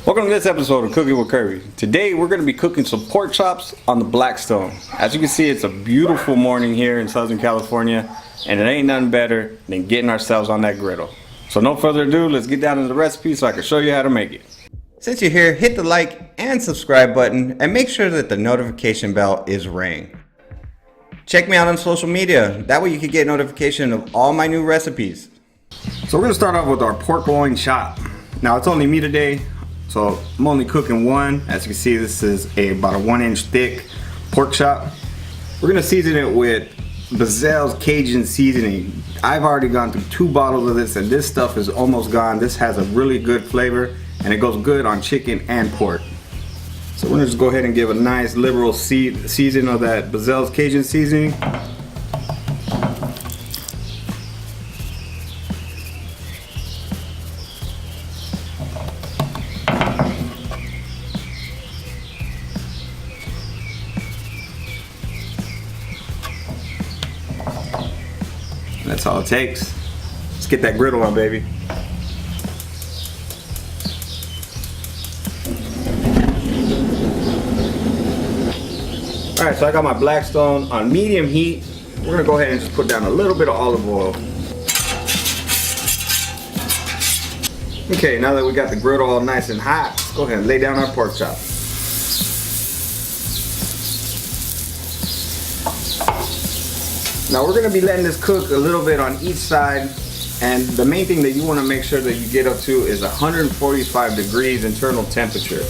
Welcome to this episode of Cooking with Kirby. Today we're going to be cooking some pork chops on the Blackstone. As you can see, it's a beautiful morning here in Southern California, and it ain't nothing better than getting ourselves on that griddle. So no further ado, let's get down to the recipe so I can show you how to make it. Since you're here, hit the like and subscribe button and make sure that the notification bell is ring. Check me out on social media, that way you can get notification of all my new recipes. So we're going to start off with our pork loin chop. Now it's only me today, so I'm only cooking one. As you can see, this is about a 1-inch thick pork chop. We're gonna season it with Bazel's Cajun seasoning. I've already gone through 2 bottles of this, and this stuff is almost gone. This has a really good flavor, and it goes good on chicken and pork. So we're gonna just go ahead and give a nice liberal season of that Bazel's Cajun seasoning. That's all it takes. Let's get that griddle on, baby. Alright, so I got my Blackstone on medium heat. We're gonna go ahead and just put down a little bit of olive oil. Okay, now that we got the griddle all nice and hot, let's go ahead and lay down our pork chop. Now we're going to be letting this cook a little bit on each side, and the main thing that you want to make sure that you get up to is 145 degrees internal temperature.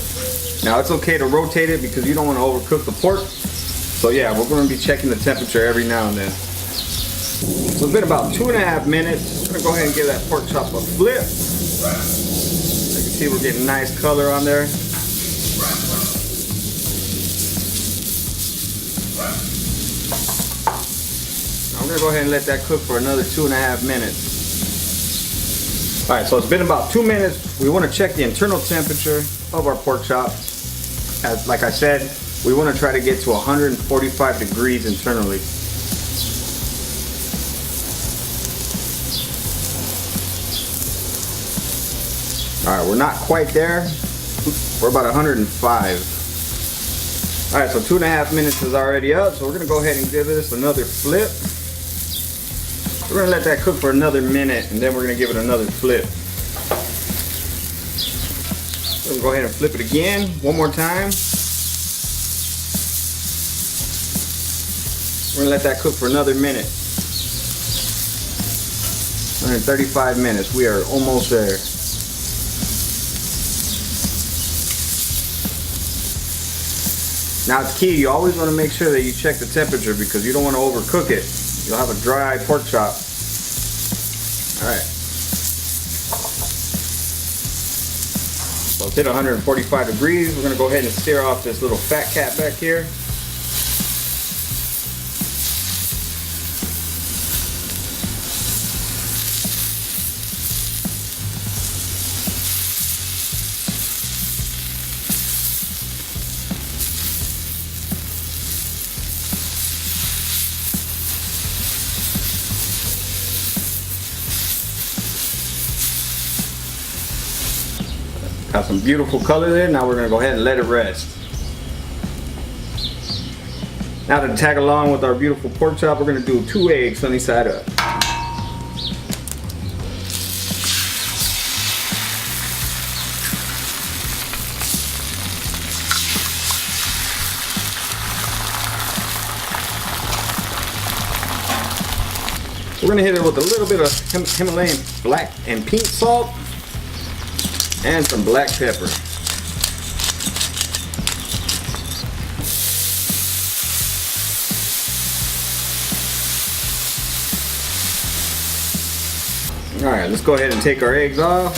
Now it's okay to rotate it because you don't want to overcook the pork. So yeah, we're going to be checking the temperature every now and then. So it's been about 2.5 minutes. I'm going to go ahead and give that pork chop a flip. As you can see, we're getting nice color on there. I'm gonna go ahead and let that cook for another 2.5 minutes. Alright, so it's been about 2 minutes. We want to check the internal temperature of our pork chop. As like I said, we want to try to get to 145 degrees internally. Alright, we're not quite there. We're about 105. Alright, so 2.5 minutes is already up, so we're gonna go ahead and give this another flip. We're going to let that cook for another minute, and then we're going to give it another flip. We're going to go ahead and flip it again, one more time. We're going to let that cook for another minute. 135 minutes. We are almost there. Now it's key, you always want to make sure that you check the temperature because you don't want to overcook it. You'll have a dry pork chop. Alright. So it's hit 145 degrees. We're going to go ahead and stir off this little fat cat back here. Got some beautiful color there. Now we're going to go ahead and let it rest. Now to tag along with our beautiful pork chop, we're going to do 2 eggs sunny side up. We're going to hit it with a little bit of Himalayan black and pink salt and some black pepper. Alright, let's go ahead and take our eggs off.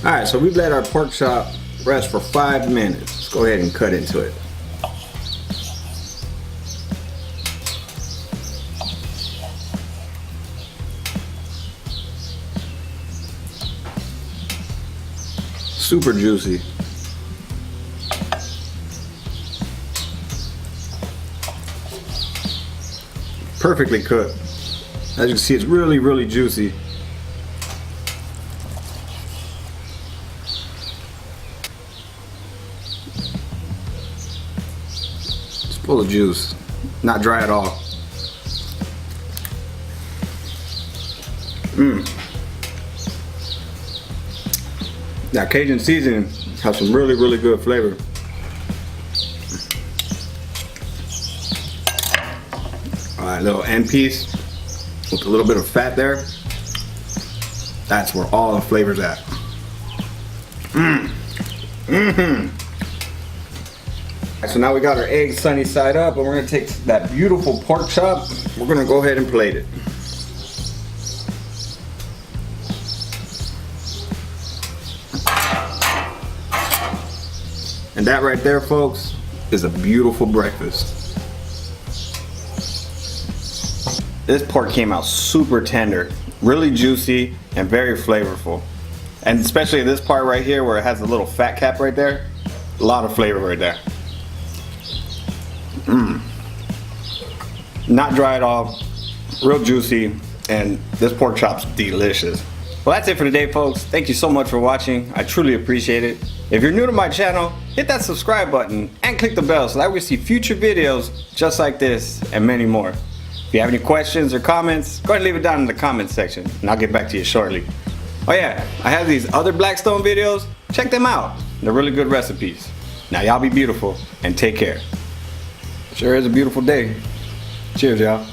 Alright, so we've let our pork chop rest for 5 minutes. Let's go ahead and cut into it. Super juicy. perfectly cooked. As you can see, it's really, really juicy. Full of juice, not dry at all. That Cajun seasoning has some really, really good flavor. Alright, little end piece with a little bit of fat there. That's where all the flavor's at. So now we got our eggs sunny side up, and we're gonna take that beautiful pork chop. We're gonna go ahead and plate it. And that right there, folks, is a beautiful breakfast. This pork came out super tender, really juicy, and very flavorful. And especially this part right here where it has a little fat cap right there, a lot of flavor right there. Not dry at all, real juicy, and this pork chop's delicious. Well, that's it for today, folks. Thank you so much for watching. I truly appreciate it. If you're new to my channel, hit that subscribe button and click the bell so that we see future videos just like this and many more. If you have any questions or comments, go ahead and leave it down in the comments section and I'll get back to you shortly. Oh yeah, I have these other Blackstone videos. Check them out. They're really good recipes. Now y'all be beautiful and take care. Sure is a beautiful day. Cheers, y'all.